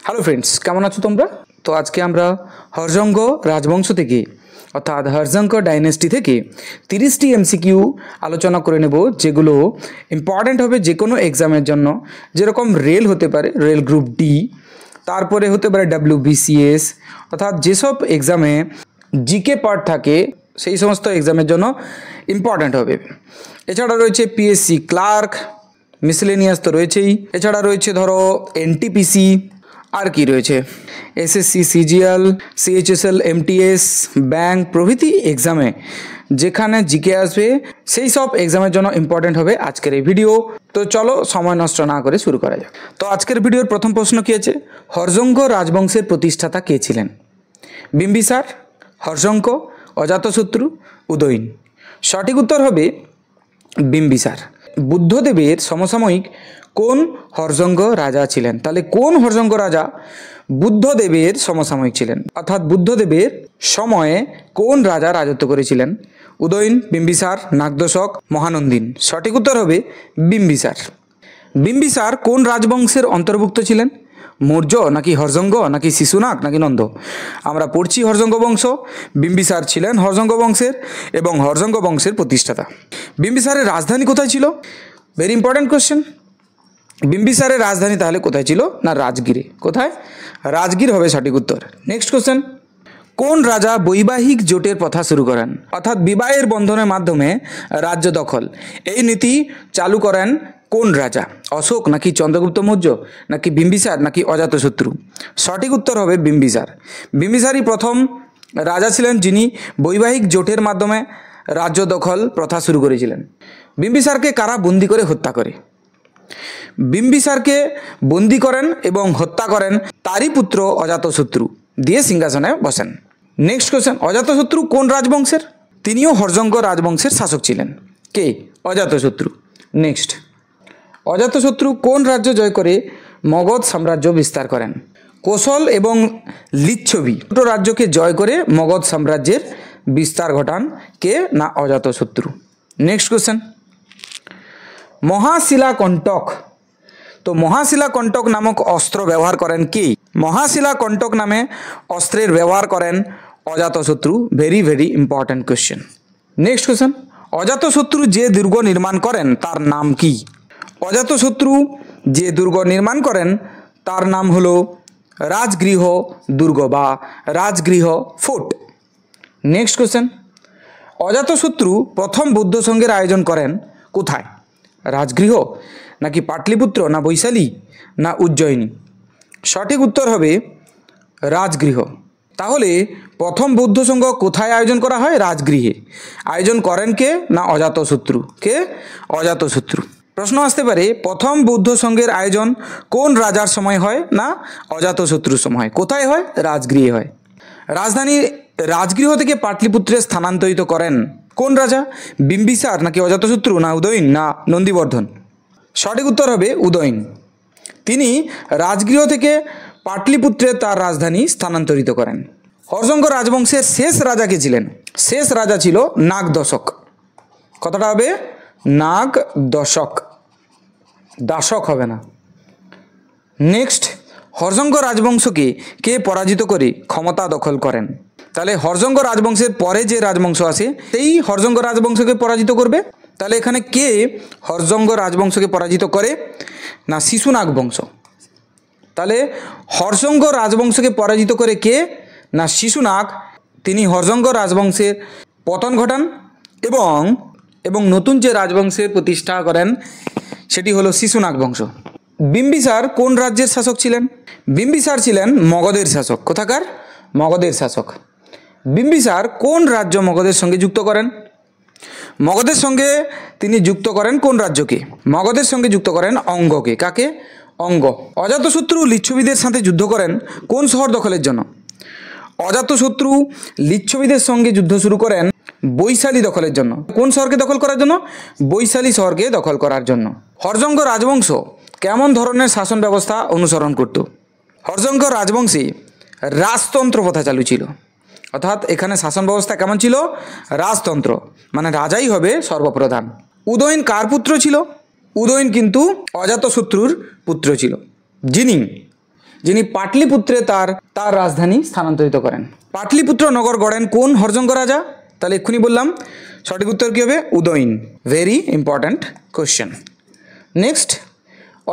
Hello friends, কেমন আছো তোমরা? তো আজকে আমরা হর্যঙ্গ রাজবংশ থেকে অর্থাৎ হর্যঙ্ক ডাইনেস্টি থেকে 30টি এমসিকিউ আলোচনা করে নেব, যেগুলো ইম্পর্ট্যান্ট হবে যে কোনো এক্সামের জন্য। যেরকম রেল হতে পারে, রেল গ্রুপ ডি, তারপরে হতে পারে WBCS, অর্থাৎ যেসব এক্সামে জিকে পার্ট থাকে সেই সমস্ত এক্সামের জন্য ইম্পর্ট্যান্ট হবে। এছাড়া রয়েছে পিএসসি ক্লার্ক, মিসেলেনিয়াস তো রয়েছেই। এছাড়া রয়েছে ধরো এনটিপিসি, আর কি রয়েছে SSC, CGL, CHSL, MTS, bank প্রভৃতি এক্সামে যেখানে জিকে আসবে সেই সব এক্সামের জন্য ইম্পর্ট্যান্ট হবে আজকের এই ভিডিও। তো চলো সময় নষ্ট না করে শুরু করা যাক। তো আজকের ভিডিওর প্রথম প্রশ্ন কী আছে? হর্যঙ্ক রাজবংশের প্রতিষ্ঠাতা কে ছিলেন? বিম্বিসার, হর্যঙ্ক, অজাতশত্রু, উদয়ন। সঠিক উত্তর হবে বিম্বিসার। বুদ্ধদেবের সমসাময়িক কোন হর্যঙ্ক রাজা ছিলেন? তাহলে কোন হর্যঙ্ক রাজা বুদ্ধদেবের সমসাময়িক ছিলেন, অর্থাৎ বুদ্ধদেবের সময়ে কোন রাজা রাজত্ব করেছিলেন? উদয়ন, বিম্বিসার, নাগদশক, মহানন্দিন। সঠিক উত্তর হবে বিম্বিসার। বিম্বিসার কোন রাজবংশের অন্তর্ভুক্ত ছিলেন? মৌর্য নাকি হর্যঙ্ক নাকি শিশুনাগ নাকি নন্দ? আমরা পড়ছি হর্যঙ্ক বংশ। বিম্বিসার ছিলেন হর্যঙ্ক বংশের এবং হর্যঙ্ক বংশের প্রতিষ্ঠাতা। বিম্বিসারের রাজধানী কোথায় ছিল? Very important question. বিম্বিসারের রাজধানী তাহলে কোথায় ছিল? না রাজগিরে। কোথায়? রাজগির হবে সঠিক উত্তর। নেক্সট কোশ্চেন, কোন রাজা বৈবাহিক জোটের প্রথা শুরু করেন, অর্থাৎ বিবাহের বন্ধনের মাধ্যমে রাজ্য দখল, এই নীতি চালু করেন কোন রাজা? অশোক নাকি চন্দ্রগুপ্ত মৌর্য নাকি বিম্বিসার নাকি অজাতশত্রু? সঠিক উত্তর হবে বিম্বিসার। বিম্বিসারই প্রথম রাজা ছিলেন যিনি বৈবাহিক জোটের মাধ্যমে রাজ্য দখল প্রথা শুরু করেছিলেন। বিম্বিসারকে কারা বন্দি করে হত্যা করে? বিম্বিসারকে বন্দি করেন এবং হত্যা করেন তারই পুত্র অজাতশত্রু, দিয়ে সিংহাসনে বসেন। নেক্সট কোশ্চেন, অজাতশত্রু কোন রাজবংশের? তিনিও হর্যঙ্ক রাজবংশের শাসক ছিলেন। কে? অজাতশত্রু। নেক্সট, অজাতশত্রু কোন রাজ্য জয় করে মগধ সাম্রাজ্য বিস্তার করেন? কোশল এবং লিচ্ছবি দুটো রাজ্যকে জয় করে মগধ সাম্রাজ্যের বিস্তার ঘটান কে? না অজাতশত্রু। Next question, মহাশিলাকণ্টক। তো মহাশিলাকণ্টক নামক অস্ত্র ব্যবহার করেন কে? মহাশিলাকণ্টক নামে অস্ত্রের ব্যবহার করেন Ajatashatru. Very very important question. Next question, Ajatashatru যে দুর্গ নির্মাণ করেন তার নাম কি? অজাতশত্রু যে দুর্গ নির্মাণ করেন তার নাম হলো রাজগৃহ দুর্গ বা রাজগৃহ ফোর্ট। নেক্সট কোশ্চেন, অজাতশত্রু প্রথম বৌদ্ধ সংঘের আয়োজন করেন কোথায়? রাজগৃহ নাকি পাটলিপুত্র না বৈশালী না উজ্জয়িনী? সঠিক উত্তর হবে রাজগৃহ। তাহলে প্রথম বৌদ্ধ সংঘ কোথায় আয়োজন করা হয়? রাজগৃহে। আয়োজন করেন কে? না অজাতশত্রু। কে? অজাতশত্রু। প্রশ্ন আসতে পারে প্রথম বৌদ্ধ সংঘের আয়োজন কোন রাজার সময় হয়? না অজাতশত্রুর সময়। কোথায় হয়? রাজগৃহে হয়। রাজধানী রাজগৃহ থেকে পাটলিপুত্রে স্থানান্তরিত করেন কোন রাজা? বিম্বিসার নাকি অজাতশত্রু না উদয়ন না নন্দীবর্ধন? সঠিক উত্তর হবে উদয়ন। তিনি রাজগৃহ থেকে পাটলিপুত্রে তার রাজধানী স্থানান্তরিত করেন। হর্যঙ্ক রাজবংশের শেষ রাজা কে ছিলেন? শেষ রাজা ছিল নাগদশক। কতটা হবে? নাগদশক, দাশক হবে না। নেক্সট, হর্যঙ্ক রাজবংশকে কে পরাজিত করে ক্ষমতা দখল করেন? তাহলে হর্যঙ্ক রাজবংশের পরে যে রাজবংশ আছে সেই হর্যঙ্ক রাজবংশকে পরাজিত করবে। তাহলে এখানে কে হর্যঙ্ক রাজবংশকে পরাজিত করে? না শিশুনাগ বংশ। তাহলে হর্যঙ্ক রাজবংশকে পরাজিত করে কে? না শিশুনাগ। তিনি হর্যঙ্ক রাজবংশের পতন ঘটান এবং নতুন যে রাজবংশের প্রতিষ্ঠা করেন সেটি হলো শিশুনাগ বংশ। বিম্বিসার কোন রাজ্যের শাসক ছিলেন? বিম্বিসার ছিলেন মগধের শাসক। কোথাকার? মগধের শাসক। বিম্বিসার কোন রাজ্য মগধের সঙ্গে যুক্ত করেন? মগধের সঙ্গে তিনি যুক্ত করেন কোন রাজ্যকে? মগধের সঙ্গে যুক্ত করেন অঙ্গকে। কাকে? অঙ্গ। অজাতশত্রু লিচ্ছবিদের সাথে যুদ্ধ করেন কোন শহর দখলের জন্য? অজাতশত্রু লিচ্ছবিদের সঙ্গে যুদ্ধ শুরু করেন বৈশালী দখলের জন্য। কোন শহরকে দখল করার জন্য? বৈশালী শহরকে দখল করার জন্য। হর্যঙ্ক রাজবংশ কেমন ধরনের শাসন ব্যবস্থা অনুসরণ করত? হর্যঙ্ক রাজবংশে রাজতন্ত্র প্রথা চালু ছিল, অর্থাৎ এখানে শাসন ব্যবস্থা কেমন ছিল? রাজতন্ত্র, মানে রাজাই হবে সর্বপ্রধান। উদয়ন কার পুত্র ছিল? উদয়ন কিন্তু অজাতশত্রুর পুত্র ছিল, যিনি যিনি পাটলিপুত্রে তার রাজধানী স্থানান্তরিত করেন। পাটলিপুত্র নগর গড়েন কোন হর্যঙ্গ রাজা? তাহলে এক্ষুনি বললাম, সঠিক উত্তর কী হবে? Udayan. Very important question. Next,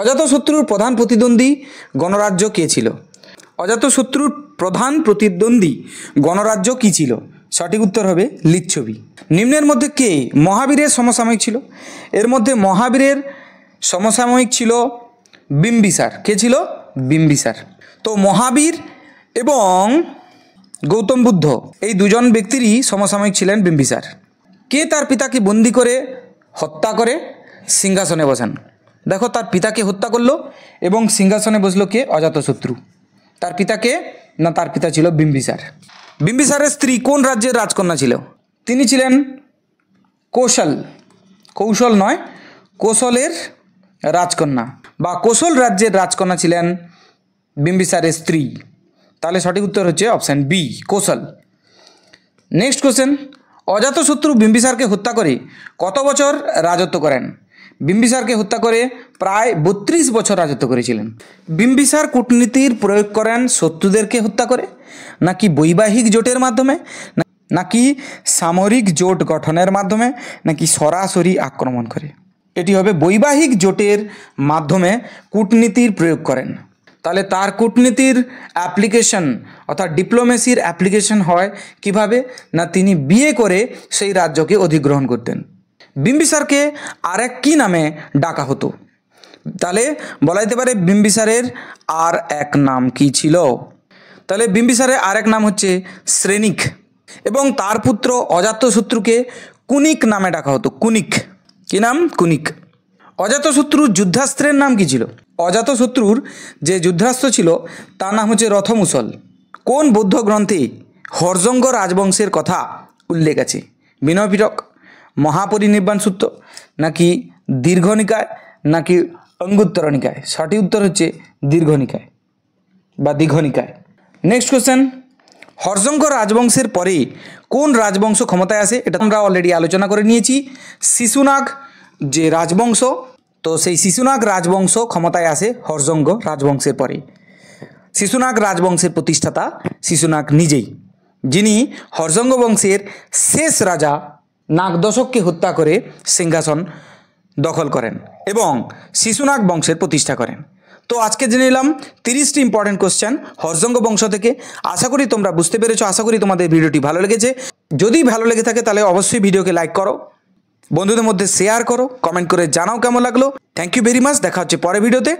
অজাতশত্রুর প্রধান প্রতিদ্বন্দ্বী গণরাজ্য কে ছিল? অজাতশত্রুর প্রধান প্রতিদ্বন্দ্বী গণরাজ্য কী ছিল? সঠিক উত্তর হবে লিচ্ছবি। নিম্নের মধ্যে কে মহাবীরের সমসাময়িক ছিল? এর মধ্যে মহাবীরের সমসাময়িক ছিল বিম্বিসার। কে ছিল? বিম্বিসার। তো মহাবীর এবং গৌতম বুদ্ধ এই দুজন ব্যক্তিরই সমসাময়িক ছিলেন বিম্বিসার। কে তার পিতাকে বন্দি করে হত্যা করে সিংহাসনে বসান? দেখো, তার পিতাকে হত্যা করলো এবং সিংহাসনে বসলো কে? অজাতশত্রু। তার পিতাকে না, তার পিতা ছিল বিম্বিসার। বিম্বিসারের স্ত্রী কোন রাজ্যের রাজকন্যা ছিল? তিনি ছিলেন কৌশল নয়, কোশলের রাজকন্যা বা কোশল রাজ্যের রাজকন্যা ছিলেন বিম্বিসারের স্ত্রী। তাহলে সঠিক উত্তর হচ্ছে option B, Kosala. Next question, Ajatashatru বিম্বিসারকে হত্যা করে কত বছর রাজত্ব করেন? বিম্বিসারকে হত্যা করে প্রায় 32 বছর রাজত্ব করেছিলেন। বিম্বিসার কূটনীতির প্রয়োগ করেন শত্রুদেরকে হত্যা করে, নাকি বৈবাহিক জোটের মাধ্যমে, নাকি সামরিক জোট গঠনের মাধ্যমে, নাকি সরাসরি আক্রমণ করে? এটি হবে বৈবাহিক জোটের মাধ্যমে কূটনীতির প্রয়োগ করেন। তাহলে তার কূটনীতির অ্যাপ্লিকেশন অর্থাৎ ডিপ্লোমেসির অ্যাপ্লিকেশন হয় কিভাবে? না, তিনি বিয়ে করে সেই রাজ্যকে অধিগ্রহণ করতেন। বিম্বিসারকে আরেক কী নামে ডাকা হতো? তাহলে বলা যেতে পারে বিম্বিসারের আর এক নাম কি ছিল? তাহলে বিম্বিসারের আরেক নাম হচ্ছে শ্রেণিক, এবং তার পুত্র অজাতশত্রুকে কুনিক নামে ডাকা হতো। কুনিক, কি নাম? কুনিক। অজাতশত্রুর যুদ্ধাস্ত্রের নাম কি ছিল? অজাতশত্রুর যে যুদ্ধাস্ত্র ছিল তার নাম হচ্ছে রথমুসল। কোন বৌদ্ধ গ্রন্থে হর্যঙ্গ রাজবংশের কথা উল্লেখ আছে? বিনয় পিটক, মহাপরিনির্বাণ সূত্র, নাকি দীর্ঘনিকায়, নাকি অঙ্গুত্তরনিকায়? সঠিক উত্তর হচ্ছে দীর্ঘনিকায় বা দীঘনিকায়। নেক্সট কোশ্চেন, হর্যঙ্গ রাজবংশের পরে কোন রাজবংশ ক্ষমতায় আসে? এটা আমরা অলরেডি আলোচনা করে নিয়েছি। শিশুনাগ যে রাজবংশ, তো সেই শিশুনাগ রাজবংশ ক্ষমতায় আসে হর্যঙ্গ রাজবংশের পরে। শিশুনাগ রাজবংশের প্রতিষ্ঠাতা শিশুনাগ নিজেই, যিনি হর্যঙ্গ বংশের শেষ রাজা নাগদশককে হত্যা করে সিংহাসন দখল করেন এবং শিশুনাগ বংশের প্রতিষ্ঠা করেন। তো আজকে জেনে নিলাম 30টি ইম্পর্টেন্ট কোশ্চেন হর্যঙ্গ বংশ থেকে। আশা করি তোমরা বুঝতে পেরেছো, আশা করি তোমাদের ভিডিওটি ভালো লেগেছে। যদি ভালো লেগে থাকে তাহলে অবশ্যই ভিডিওকে লাইক করো, বন্ধুদের মধ্যে শেয়ার করো, কমেন্ট করে জানাও কেমন লাগলো। Thank you very much. দেখা হচ্ছে পরের ভিডিওতে।